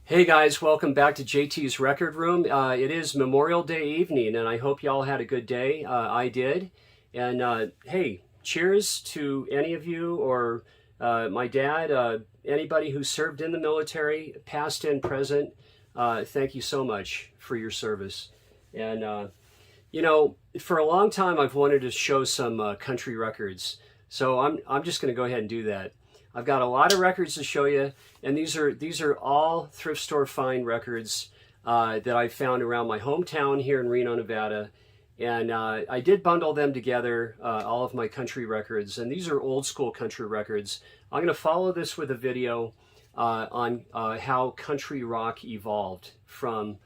Hey guys, welcome back to JT's Record Room. It is Memorial Day evening, and I hope y'all had a good day. I did. And hey, cheers to any of you or my dad, anybody who served in the military, past and present. Thank you so much for your service. And for a long time, I've wanted to show some country records. So I'm just going to go ahead and do that. I've got a lot of records to show you, and these are all thrift store find records that I found around my hometown here in Reno, Nevada. And I did bundle them together, all of my country records, and these are old school country records. I'm going to follow this with a video on how country rock evolved from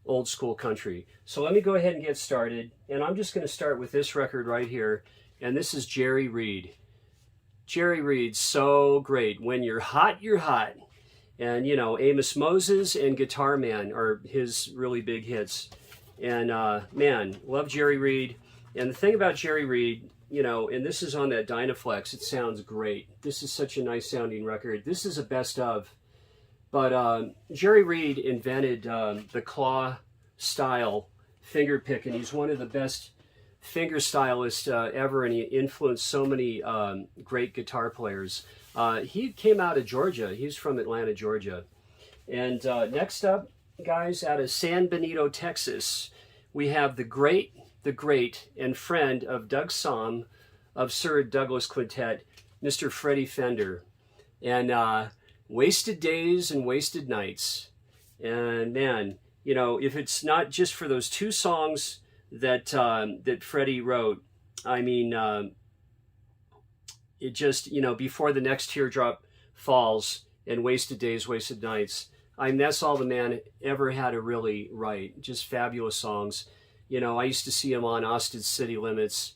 old school country. So let me go ahead and get started, and I'm just going to start with this record right here, and this is Jerry Reed. Jerry Reed's so great. When you're hot, you're hot. And, you know, Amos Moses and Guitar Man are his really big hits. And, man, love Jerry Reed. And the thing about Jerry Reed, you know, and this is on that Dynaflex, it sounds great. This is such a nice sounding record. This is a best of. But Jerry Reed invented the claw style finger pick, and he's one of the best finger stylist ever, and he influenced so many great guitar players. He came out of Georgia. He's from Atlanta, Georgia. And next up, guys, out of San Benito, Texas, we have the great and friend of Doug Somm of Sir Douglas Quintet, Mr. Freddie Fender. And Wasted Days and Wasted Nights. And man, you know, if it's not just for those two songs that Freddie wrote, I mean, it just, you know, Before the Next Teardrop Falls and Wasted Days, Wasted Nights, I mean, that's all the man ever had to really write. Just fabulous songs. You know, I used to see him on Austin City Limits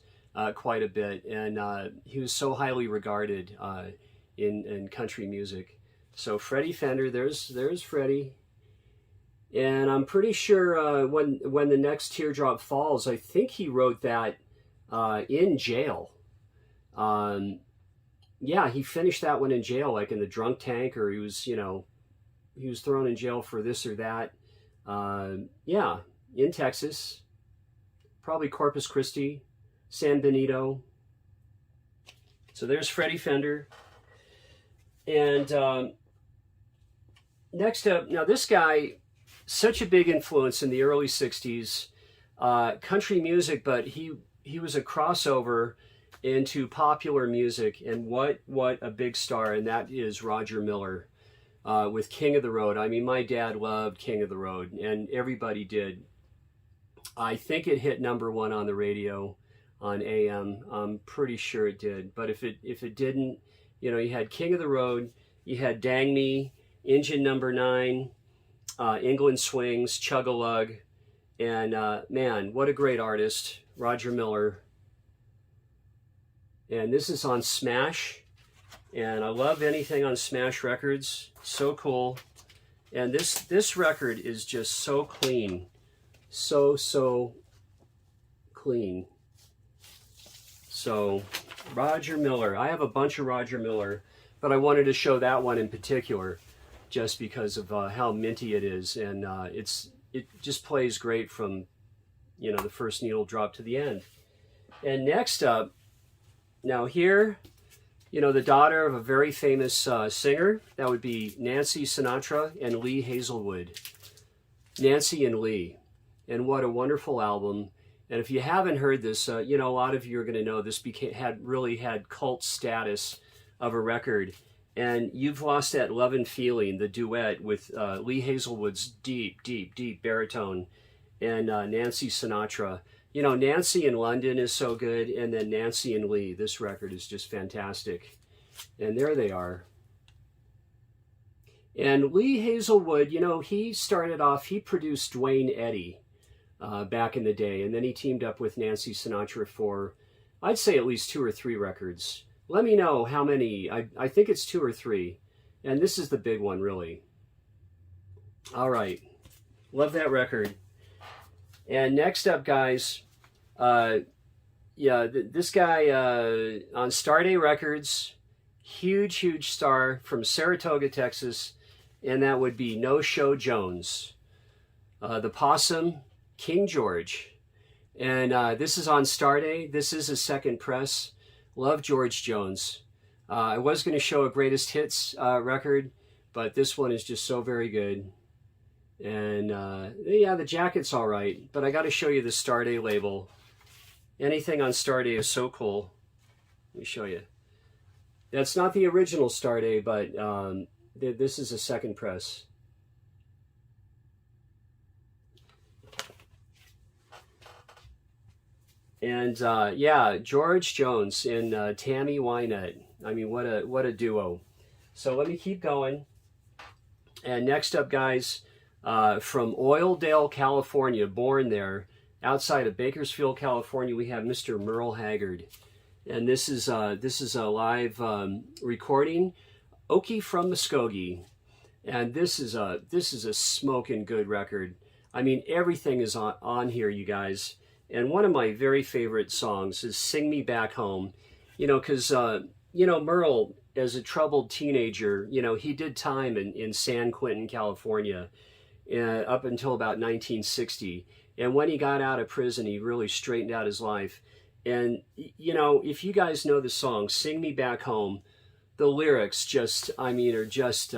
quite a bit, and he was so highly regarded in country music. So Freddie Fender, there's Freddie. And I'm pretty sure when the next teardrop falls, I think he wrote that in jail. Yeah, he finished that one in jail, like in the drunk tank, or he was thrown in jail for this or that. Yeah, in Texas, probably Corpus Christi, San Benito. So there's Freddie Fender. And next up, now this guy, such a big influence in the early 60s, country music, but he was a crossover into popular music, and what a big star, and that is Roger Miller with King of the Road. I mean, my dad loved King of the Road, and everybody did. I think it hit #1 on the radio on AM. I'm pretty sure it did, but if it didn't, you know, you had King of the Road, you had Dang Me, Engine Number 9, England Swings, Chug-a-Lug, and man, what a great artist, Roger Miller. And this is on Smash, and I love anything on Smash Records, so cool. And this record is just so clean, so clean. So Roger Miller, I have a bunch of Roger Miller, but I wanted to show that one in particular, just because of how minty it is, and it just plays great from, you know, the first needle drop to the end. And next up, now here, you know, the daughter of a very famous singer, that would be Nancy Sinatra and Lee Hazelwood. Nancy and Lee, and what a wonderful album. And if you haven't heard this, you know, a lot of you are going to know this really had cult status of a record. And You've Lost That Lovin' Feeling, the duet with Lee Hazelwood's deep baritone and Nancy Sinatra. You know, Nancy in London is so good, and then Nancy and Lee, this record is just fantastic. And there they are. And Lee Hazelwood, you know, he started off, he produced Dwayne Eddy back in the day, and then he teamed up with Nancy Sinatra for, I'd say, at least 2 or 3 records. Let me know how many. I think it's 2 or 3. And this is the big one, really. All right. Love that record. And next up, guys, this guy on Starday Records, huge star from Saratoga, Texas. and that would be No Show Jones. The Possum, King George. And this is on Star Day. This is a second press. Love George Jones. I was going to show a greatest hits record, but this one is just so very good. And yeah, the jacket's all right, but I got to show you the Star Day label. Anything on Star Day is so cool. Let me show you. That's not the original Star Day, but this is a second press. And yeah, George Jones and Tammy Wynette. I mean, what a duo. So let me keep going. And next up, guys, from Oildale, California, born there, outside of Bakersfield, California, we have Mr. Merle Haggard. And this is a live recording, Okie from Muskogee. And this is a smoking good record. I mean, everything is on here, you guys. And one of my very favorite songs is Sing Me Back Home. You know, because, you know, Merle, as a troubled teenager, you know, he did time in San Quentin, California, up until about 1960. And when he got out of prison, he really straightened out his life. And, you know, if you guys know the song, Sing Me Back Home, the lyrics just, I mean, are just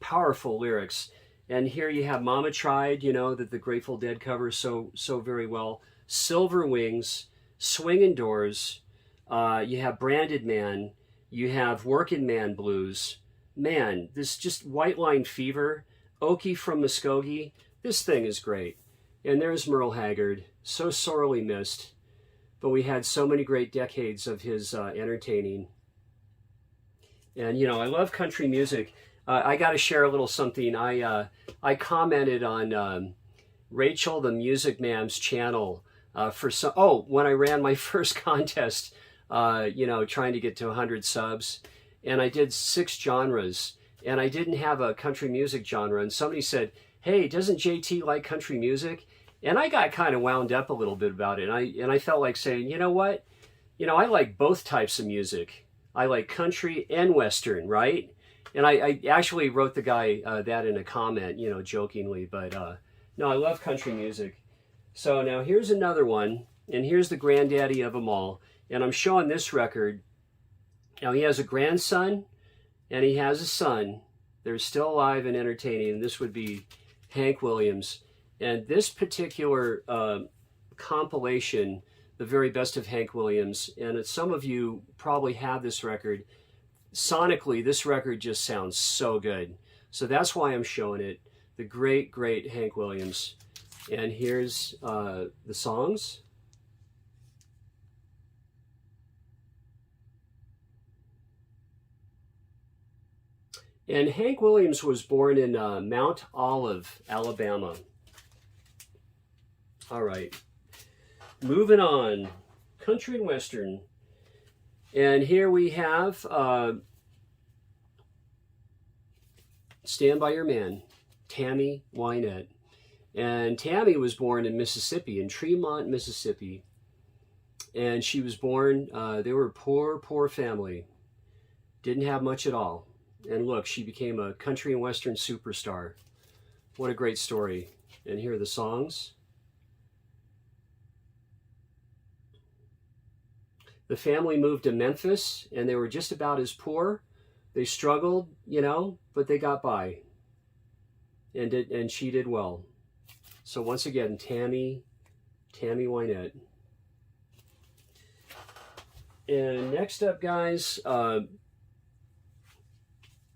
powerful lyrics. And here you have Mama Tried, you know, that the Grateful Dead covers so very well. Silver Wings, Swingin' Doors, you have Branded Man, you have Workin' Man Blues. Man, this just White Line Fever, Okie from Muskogee, this thing is great. And there's Merle Haggard, so sorely missed, but we had so many great decades of his entertaining. And, you know, I love country music. I got to share a little something. I commented on Rachel the Music Mam's channel when I ran my first contest, you know, trying to get to 100 subs, and I did 6 genres, and I didn't have a country music genre, and somebody said, hey, doesn't JT like country music? And I got kind of wound up a little bit about it, and I felt like saying, you know what? You know, I like both types of music. I like country and Western, right? And I actually wrote the guy that in a comment, you know, jokingly, but no, I love country music. So now here's another one, and here's the granddaddy of them all. And I'm showing this record. Now he has a grandson, and he has a son. They're still alive and entertaining, and this would be Hank Williams. And this particular compilation, the very best of Hank Williams, and some of you probably have this record. Sonically, this record just sounds so good. So that's why I'm showing it. The great, great Hank Williams. And here's the songs. And Hank Williams was born in Mount Olive, Alabama. All right. Moving on. Country and Western. And here we have Stand By Your Man, Tammy Wynette. And Tammy was born in Mississippi, in Tremont, Mississippi. And she was born, they were a poor family. Didn't have much at all. And look, she became a country and Western superstar. What a great story. And here are the songs. The family moved to Memphis, and they were just about as poor. They struggled, you know, but they got by. And she did well. So once again, Tammy Wynette. And next up, guys,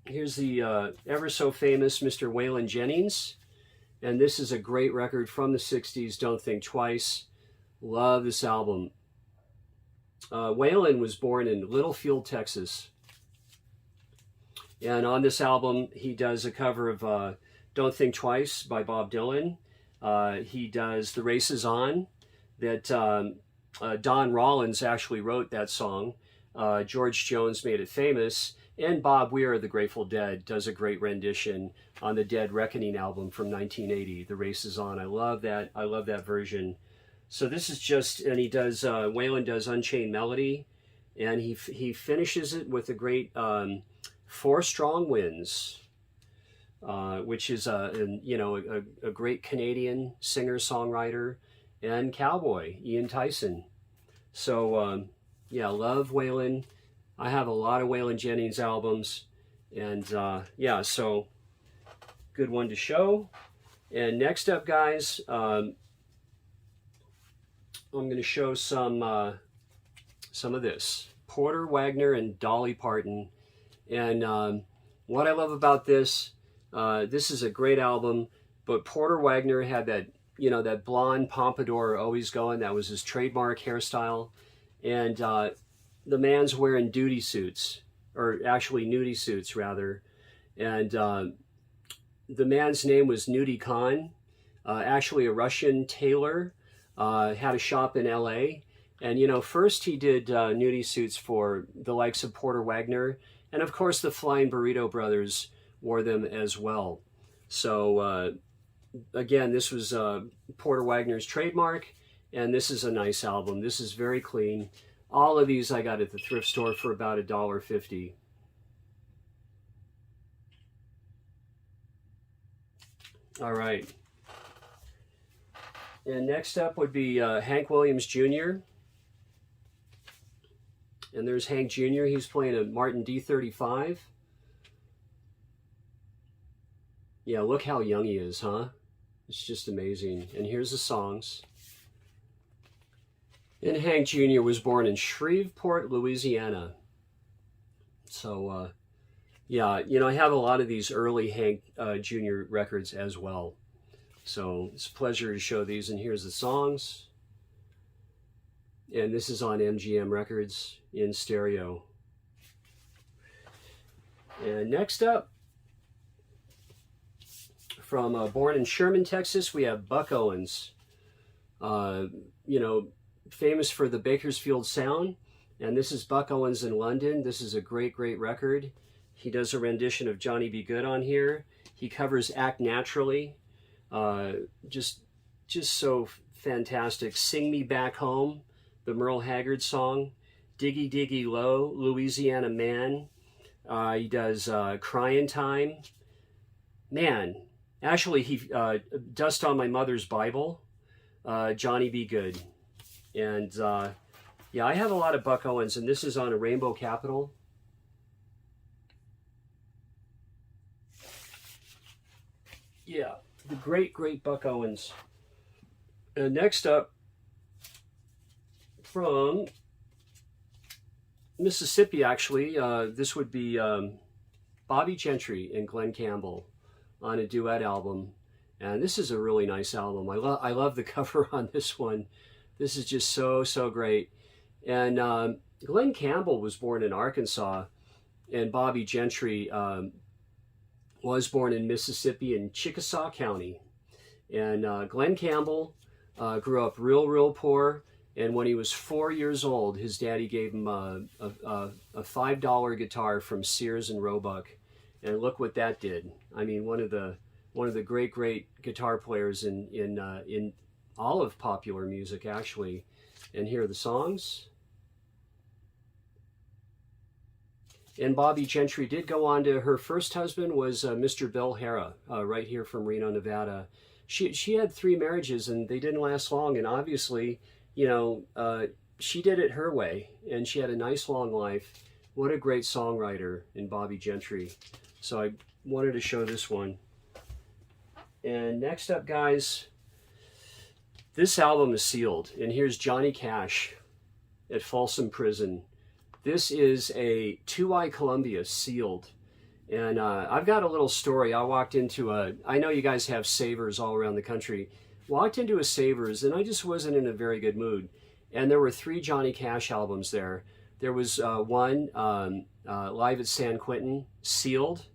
here's the ever so famous Mr. Waylon Jennings. And this is a great record from the 60s, Don't Think Twice. Love this album. Waylon was born in Littlefield, Texas. And on this album, he does a cover of Don't Think Twice by Bob Dylan. He does The Race Is On, that Don Rollins actually wrote that song. George Jones made it famous. And Bob Weir of the Grateful Dead does a great rendition on the Dead Reckoning album from 1980, The Race Is On. I love that. I love that version. So this is just, and he does, Waylon does Unchained Melody, and he finishes it with a great 4 Strong Winds. which is a great Canadian singer-songwriter and cowboy, Ian Tyson. So yeah, love Waylon. I have a lot of Waylon Jennings albums, and yeah, so good one to show. And next up, guys, I'm going to show some of this. Porter, Wagner, and Dolly Parton. And what I love about this, this is a great album, but Porter Wagner had that, that blonde pompadour always going. That was his trademark hairstyle. And the man's wearing duty suits, or actually nudie suits, rather. And the man's name was Nudie Khan, actually a Russian tailor, had a shop in LA. And, first he did nudie suits for the likes of Porter Wagner. And of course, the Flying Burrito Brothers wore them as well. So again, this was Porter Wagner's trademark. And this is a nice album. This is very clean. All of these I got at the thrift store for about $1.50. All right. And next up would be Hank Williams Jr. And there's Hank Jr. He's playing a Martin D35. Yeah, look how young he is, huh? It's just amazing. And here's the songs. And Hank Jr. was born in Shreveport, Louisiana. So, yeah, I have a lot of these early Hank Jr. records as well. So it's a pleasure to show these. And here's the songs. And this is on MGM Records in stereo. And next up, from born in Sherman, Texas, we have Buck Owens. Famous for the Bakersfield Sound. And this is Buck Owens in London. This is a great, great record. He does a rendition of Johnny Be Good on here. He covers Act Naturally. Just so fantastic. Sing Me Back Home, the Merle Haggard song. Diggy Diggy Low, Louisiana Man. He does Crying Time. Man, actually, he Dust on My Mother's Bible, Johnny Be Good. And yeah, I have a lot of Buck Owens, and this is on a Rainbow Capital. Yeah, the great, great Buck Owens. And next up, from Mississippi, actually, this would be Bobbie Gentry and Glen Campbell on a duet album. And this is a really nice album. I love the cover on this one. This is just so, so great. And Glen Campbell was born in Arkansas, and Bobbie Gentry was born in Mississippi in Chickasaw County. And Glen Campbell grew up real poor. And when he was 4 years old, his daddy gave him a $5 guitar from Sears and Roebuck. And look what that did. I mean, one of the great guitar players in all of popular music, actually. And here are the songs. And Bobbie Gentry did go on to, her first husband was Mr. Bill Hara, right here from Reno, Nevada. She had 3 marriages, and they didn't last long. And obviously, she did it her way, and she had a nice long life. What a great songwriter in Bobbie Gentry. So I wanted to show this one. And next up, guys, this album is sealed. And here's Johnny Cash at Folsom Prison. This is a 2i Columbia sealed. And I've got a little story. I walked into I know you guys have Savers all around the country. Walked into a Savers, and I just wasn't in a very good mood. And there were 3 Johnny Cash albums there. There was one, Live at San Quentin, sealed.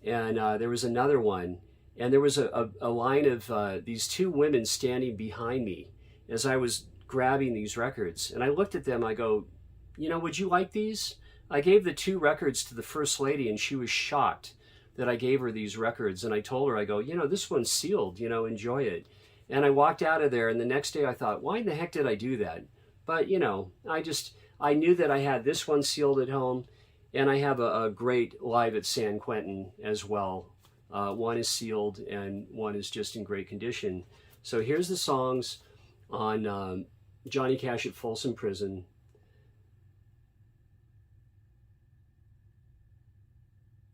And there was another one. And there was a line of these 2 women standing behind me as I was grabbing these records. And I looked at them, I go, would you like these? I gave the 2 records to the First Lady, and she was shocked that I gave her these records. And I told her, I go, this one's sealed, enjoy it. And I walked out of there, and the next day I thought, why in the heck did I do that? But, I knew that I had this one sealed at home, and I have a great Live at San Quentin as well One is sealed and one is just in great condition. So here's the songs on Johnny Cash at Folsom Prison.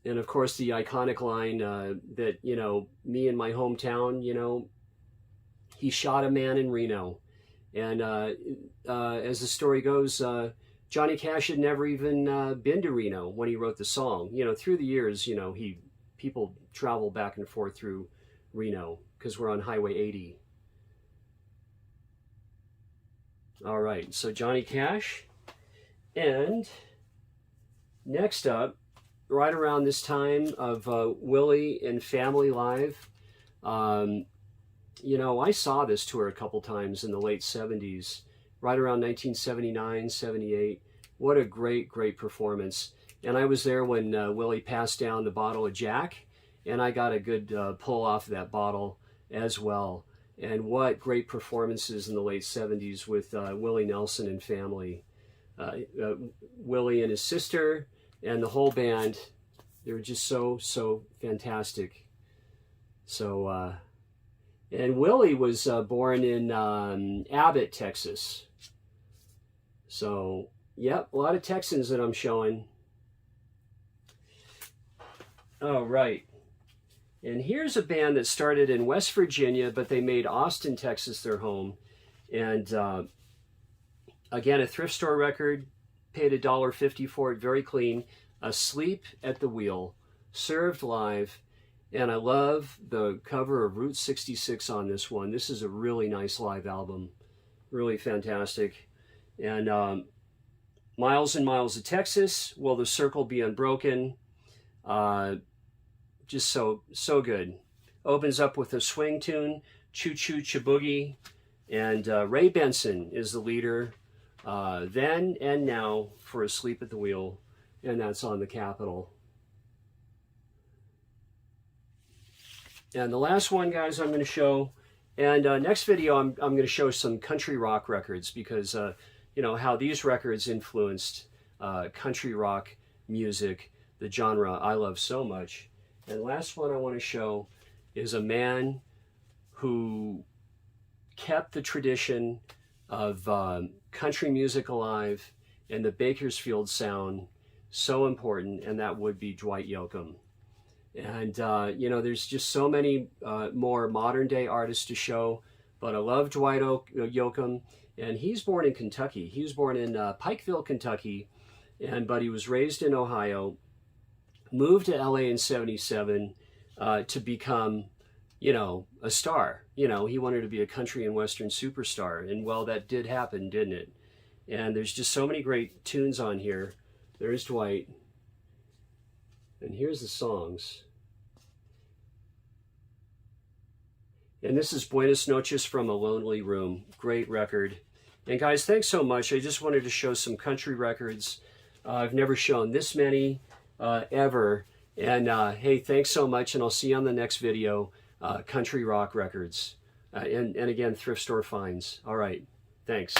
And of course the iconic line that, you know, me in my hometown, you know, he shot a man in Reno. And as the story goes, Johnny Cash had never even been to Reno when he wrote the song. You know, through the years, you know, people travel back and forth through Reno because we're on Highway 80. All right, so Johnny Cash. And next up, right around this time of Willie and Family Live, you know, I saw this tour a couple times in the late 70s, right around 1979, 78. What a great, great performance. And I was there when Willie passed down the bottle of Jack, and I got a good pull off of that bottle as well. And what great performances in the late 70s with Willie Nelson and family. Willie and his sister and the whole band, they were just so, so fantastic. So, and Willie was born in Abbott, Texas. So, yep, a lot of Texans that I'm showing. Oh, right. And here's a band that started in West Virginia, but they made Austin, Texas their home. And again, a thrift store record, paid $1.50 for it, very clean. Asleep at the Wheel, served live. And I love the cover of Route 66 on this one. This is a really nice live album, really fantastic. And Miles and Miles of Texas, Will the Circle Be Unbroken? Just so good. Opens up with a swing tune, Choo Choo Chiboogie, and Ray Benson is the leader then and now for Asleep at the Wheel, and that's on the Capitol. And the last one, guys, I'm going to show, and next video I'm going to show some country rock records because you know how these records influenced country rock music, the genre I love so much. And last one I want to show is a man who kept the tradition of country music alive and the Bakersfield sound so important, and that would be Dwight Yoakum. And, you know, there's just so many more modern day artists to show, but I love Dwight Yoakum, and he's born in Kentucky. He was born in Pikeville, Kentucky, but he was raised in Ohio. Moved to LA in 77 to become, you know, a star. You know, he wanted to be a country and western superstar. And well, that did happen, didn't it? And there's just so many great tunes on here. There's Dwight. And here's the songs. And this is Buenas Noches from a Lonely Room. Great record. And guys, thanks so much. I just wanted to show some country records. I've never shown this many ever. And hey, thanks so much, and I'll see you on the next video. Country rock records. And again, thrift store finds. All right, thanks.